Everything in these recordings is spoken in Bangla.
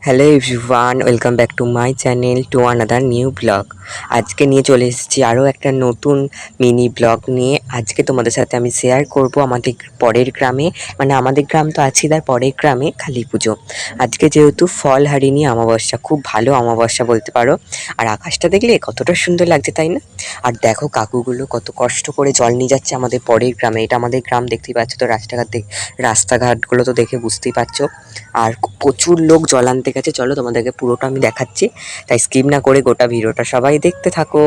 Hello everyone, welcome back to my channel to another new blog. আজকে নিয়ে চলে এসেছি আরও একটা নতুন মিনি ব্লগ নিয়ে। আজকে তোমাদের সাথে আমি শেয়ার করব আমাদের পরের গ্রামে, মানে আমাদের গ্রাম তো আছি, তার পরের গ্রামে কালী পুজো। আজকে যেহেতু ফলহারিণী অমাবস্যা, খুব ভালো অমাবস্যা বলতে পারো। আর আকাশটা দেখলে কতটা সুন্দর লাগছে, তাই না? আর দেখো কাকুগুলো কত কষ্ট করে জল নিয়ে যাচ্ছে আমাদের পরের গ্রামে। এটা আমাদের গ্রাম, দেখতেই পাচ্ছ তো, রাস্তাঘাটগুলো তো দেখে বুঝতেই পারছো। আর প্রচুর লোক জল আনতে গেছে। চলো তোমাদেরকে পুরোটা আমি দেখাচ্ছি, তাই স্কিপ না করে গোটা ভিডিওটা সবাই দেখতে থাকো।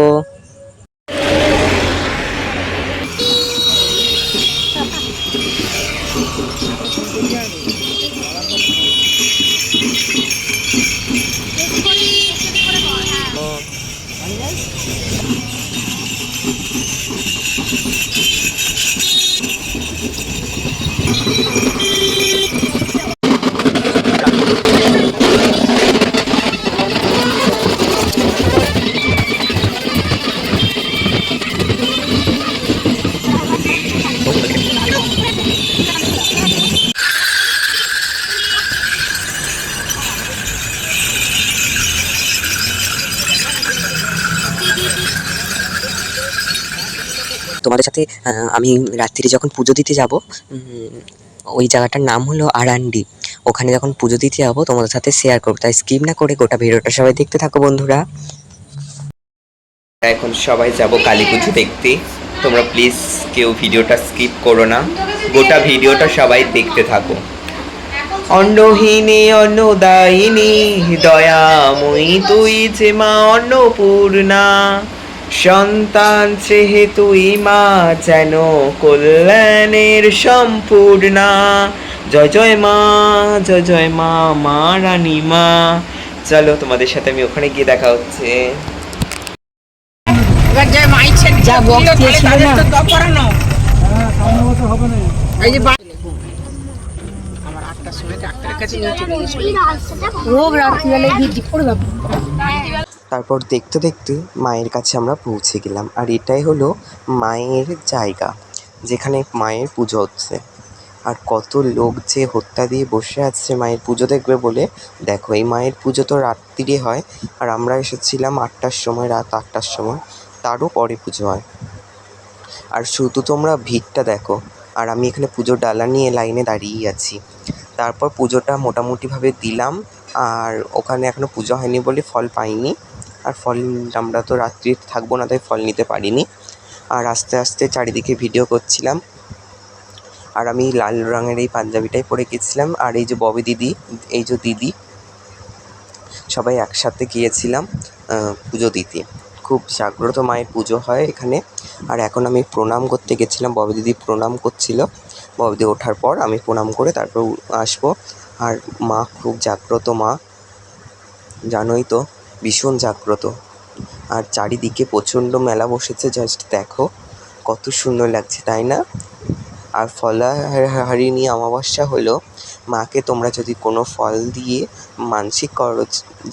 তোমাদের সাথে আমি রাত্রিরে যখন পুজো দিতে যাব, ওই জায়গাটার নাম হলো আরান্ডি। ওখানে যখন পুজো দিতে যাবো তোমাদের সাথে শেয়ার করবো, তাই স্কিপ না করে গোটা ভিডিওটা সবাই দেখতে থাকো বন্ধুরা। এখন সবাই যাব কালী পুজো দেখতে। তোমরা প্লিজ কেউ ভিডিওটা স্কিপ করো না, গোটা ভিডিওটা সবাই দেখতে থাকো। অন্নহীনে অন্নদায়িনী দয়াময়ী তুই যে মা অন্নপূর্ণা, সন্তান চেহে তুই মা যেন কল্যাণের সম্পূর্ণা। জয় জয় মা, জয় জয় মা, মা রানী মা। চলো তোমাদের সাথে আমি ওখানে গিয়ে দেখা হচ্ছে। তারপর দেখতে দেখতে মায়ের কাছে আমরা পৌঁছে গেলাম। আর এটাই হলো মায়ের জায়গা, যেখানে মায়ের পুজো হচ্ছে। আর কত লোক যে হত্যা দিয়ে বসে আছে মায়ের পুজো দেখবে বলে। দেখো, এই মায়ের পুজো তো রাত্রিরে হয়, আর আমরা এসেছিলাম 8টার সময়, রাত 8টার সময়, তারও পরে পুজো হয়। আর শুধু তোমরা ভিড়টা দেখো। আর আমি এখানে পুজোর ডালা নিয়ে লাইনে দাঁড়িয়েই আছি। তারপর পুজোটা মোটামুটিভাবে দিলাম। আর ওখানে এখনও পুজো হয়নি বলে ফল পাইনি। আর ফল আমরা তো রাত্রি থাকবো না, তাই ফল নিতে পারিনি। আর আস্তে আস্তে চারিদিকে ভিডিও করছিলাম। আর আমি লাল রঙের এই পাঞ্জাবিটাই পরে গেছিলাম। আর এই যে ববি দিদি, এই যে দিদি, সবাই একসাথে গিয়েছিলাম পুজো দিতে। খুব জাগ্রত মায়ের পুজো হয় এখানে। আর এখন আমি প্রণাম করতে গেছিলাম, ববি দিদি প্রণাম করছিল। ববি দিদি ওঠার পর আমি প্রণাম করে তারপর আসবো। আর মা খুব জাগ্রত মা, জানোই তো, ভীষণ জাগ্রত। আর চারিদিকে প্রচণ্ড মেলা বসেছে, জাস্ট দেখো কত সুন্দর লাগছে, তাই না? আর ফলহারিণী অমাবস্যা হলো, মাকে তোমরা যদি কোনো ফল দিয়ে মানসিক করো,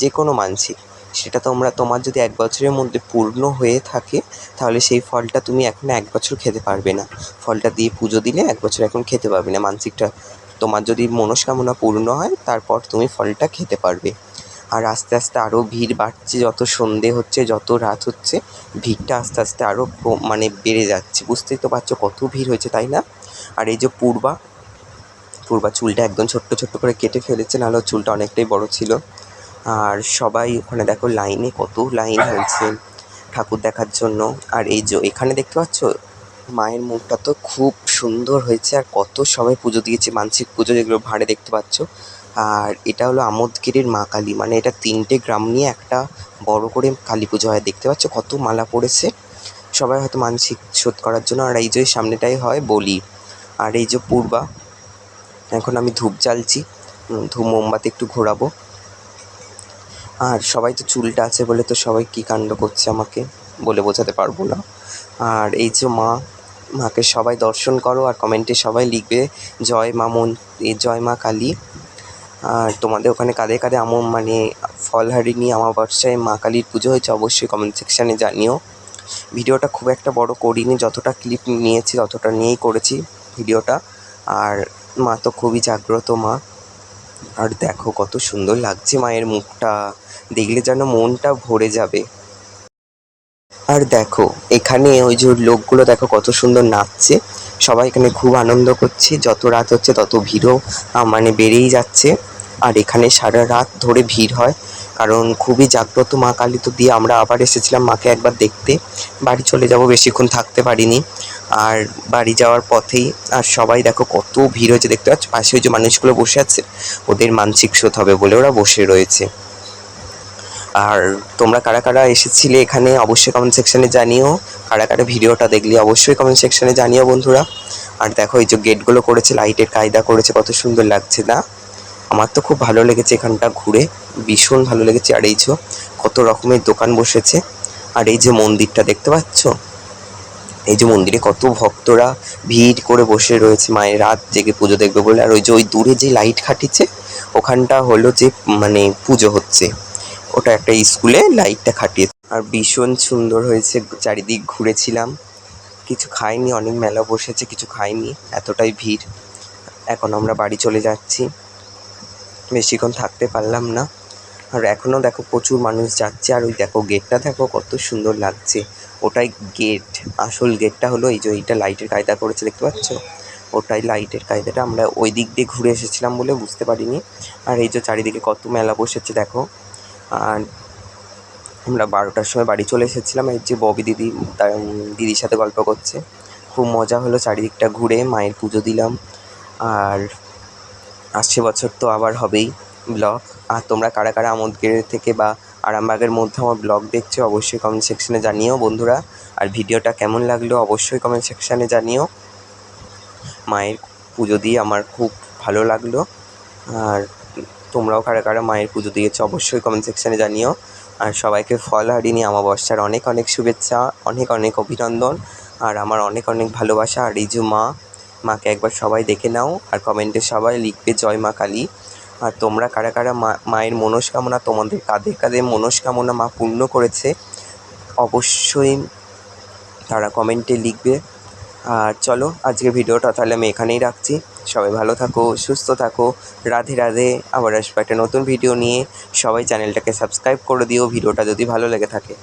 যে কোনো মানসিক, সেটা তোমার যদি 1 বছরের মধ্যে পূর্ণ হয়ে থাকে, তাহলে সেই ফলটা তুমি এখন 1 বছর খেতে পারবে না। ফলটা দিয়ে পুজো দিলে 1 বছর এখন খেতে পারবে না। মানসিকটা তোমার যদি মনস্কামনা পূর্ণ হয়, তারপর তুমি ফলটা খেতে পারবে। আর আস্তে আস্তে আরও ভিড় বাড়ছে, যত সন্ধে হচ্ছে, যত রাত হচ্ছে, ভিড়টা আস্তে আস্তে আরও মানে বেড়ে যাচ্ছে। বুঝতেই তো পারছো কত ভিড় হয়েছে, তাই না? আর এই যে পূর্বা চুলটা একদম ছোট্ট ছোট্ট করে কেটে ফেলেছে, নাহলে চুলটা অনেকটাই বড় ছিল। আর সবাই ওখানে দেখো লাইনে, কত লাইন হয়েছে ঠাকুর দেখার জন্য। আর এই যে এখানে দেখতে পাচ্ছ, মায়ের মুখটা তো খুব সুন্দর হয়েছে। আর কত সবাই পুজো দিয়েছে, মানসিক পুজো, যেগুলো ভাঁড়ে দেখতে পাচ্ছ। আর এটা হলো আমোদগিরির মা কালী, মানে এটা 3টে গ্রাম নিয়ে একটা বড় করে কালী পুজো হয়। দেখতে পাচ্ছ কত মালা পড়েছে, সবাই হয়তো মানসিক শোধ করার জন্য। আর এই যে সামনেটাই হয় বলি। আর এই যে পূর্বা, এখন আমি ধূপ জ্বালছি, ধূপ মোমবাতি একটু ঘোরাবো। আর সবাই তো চুলটা আছে বলে তো সবাই কী কাণ্ড করছে আমাকে বলে বোঝাতে পারবো না। আর এই যে মাকে সবাই দর্শন করো, আর কমেন্টে সবাই লিখবে জয় মা জয় মা কালী। আর তোমাদের ওখানে কাদের কাদের মানে ফলহারিণী অমাবস্যায় মা কালীর পুজো হয়েছে, অবশ্যই কমেন্ট সেকশানে জানিও। ভিডিওটা খুব একটা বড় করিনি, যতটা ক্লিপ নিয়েছি ততটা নিয়েই করেছি ভিডিওটা। আর মা তো খুবই জাগ্রত মা। আর দেখো কত সুন্দর লাগছে মায়ের মুখটা, দেখলে যেন মনটা ভরে যাবে। আর দেখো এখানে ওই যে লোকগুলো দেখো কত সুন্দর নাচছে, সবাই এখানে খুব আনন্দ করছে। যত রাত হচ্ছে তত ভিড়ও মানে বেড়েই যাচ্ছে। আর এখানে সারা রাত ধরে ভিড় হয়, কারণ খুবই জাগ্রত মা কালী। তো দিয়ে আমরা আবার এসেছিলাম মাকে একবার দেখতে, বাড়ি চলে যাব, বেশিক্ষণ থাকতে পারিনি। আর বাড়ি যাওয়ার পথেই আর সবাই দেখো কত ভিড় হয়েছে, দেখতে পাচ্ছ পাশে ওই যে মানুষগুলো বসে আছে, ওদের মানসিক শোধ হবে বলে ওরা বসে রয়েছে। আর তোমরা কারা কারা এসেছিলে এখানে অবশ্যই কমেন্ট সেকশনে জানিও, কারা কারা ভিডিওটা দেখলে অবশ্যই কমেন্ট সেকশনে জানিও বন্ধুরা। আর দেখো এই যে গেটগুলো করেছে, লাইটের কায়দা করেছে, কত সুন্দর লাগছে না? আমার তো খুব ভালো লেগেছে এখানটা ঘুরে, ভীষণ ভালো লেগেছে। আর এই যে কত রকমের দোকান বসেছে। আর এই যে মন্দিরটা দেখতে পাচ্ছ, এই যে মন্দিরে কত ভক্তরা ভিড় করে বসে রয়েছে মায়ের রাত জেগে পুজো দেখবে বলে। আর ওই যে ওই দূরে যে লাইট খাটিছে ওখানটা হলো যে মানে পুজো হচ্ছে, ওটা একটা স্কুলে লাইটটা খাটিয়েছে। আর ভীষণ সুন্দর হয়েছে, চারিদিক ঘুরেছিলাম, কিছু খাইনি, অনেক মেলা বসেছে, কিছু খাইনি, এতটাই ভিড়। এখন আমরা বাড়ি চলে যাচ্ছি, বেশিক্ষণ থাকতে পারলাম না। আর এখনও দেখো প্রচুর মানুষ যাচ্ছে। আর ওই দেখো গেটটা দেখো কত সুন্দর লাগছে, ওটাই গেট। আসল গেটটা হলো এই যে এইটা লাইটের কায়দা করেছে দেখতে পাচ্ছ, ওটাই লাইটের কায়দাটা। আমরা ওই দিক দিয়ে ঘুরে এসেছিলাম বলে বুঝতে পারিনি। আর এই যে চারিদিকে কত মেলা বসেছে দেখো। আর আমরা 12টার সময় বাড়ি চলে এসেছিলাম। এই যে ববি দিদি তার দিদির সাথে গল্প করছে, খুব মজা হলো চারিদিকটা ঘুরে, মায়ের পুজো দিলাম। আর আসছে বছর তো আবার হবেই ব্লগ। আর তোমরা কারা কারা আমোদগের থেকে বা আরামবাগের মধ্যে আমার ব্লগ দেখছো অবশ্যই কমেন্ট সেকশনে জানিও বন্ধুরা। আর ভিডিওটা কেমন লাগলো অবশ্যই কমেন্ট সেকশনে জানিও। মায়ের পুজো দিয়ে আমার খুব ভালো লাগলো। আর তোমরাও কারা কারা মায়ের পুজো দিয়েছো অবশ্যই কমেন্ট সেকশনে জানিও। আর সবাইকে ফলহারিণী অমাবস্যার অনেক অনেক শুভেচ্ছা, অনেক অনেক অভিনন্দন, আর আমার অনেক অনেক ভালোবাসা। আর এই যে মাকে একবার সবাই দেখে নাও, আর কমেন্টে সবাই লিখবে জয় মা কালী। আর তোমরা কারা কারা মায়ের মনস্কামনা, তোমাদের কাদের কাদের মনস্কামনা মা পূর্ণ করেছে অবশ্যই তারা কমেন্টে লিখবে। আর চলো আজকের ভিডিওটা তাহলে আমি এখানেই রাখছি। সবাই ভালো থাকো, সুস্থ থাকো, রাধে রাধে। আবার আসবো একটা নতুন ভিডিও নিয়ে। সবাই চ্যানেলটাকে সাবস্ক্রাইব করে দিও ভিডিওটা যদি ভালো লেগে থাকে।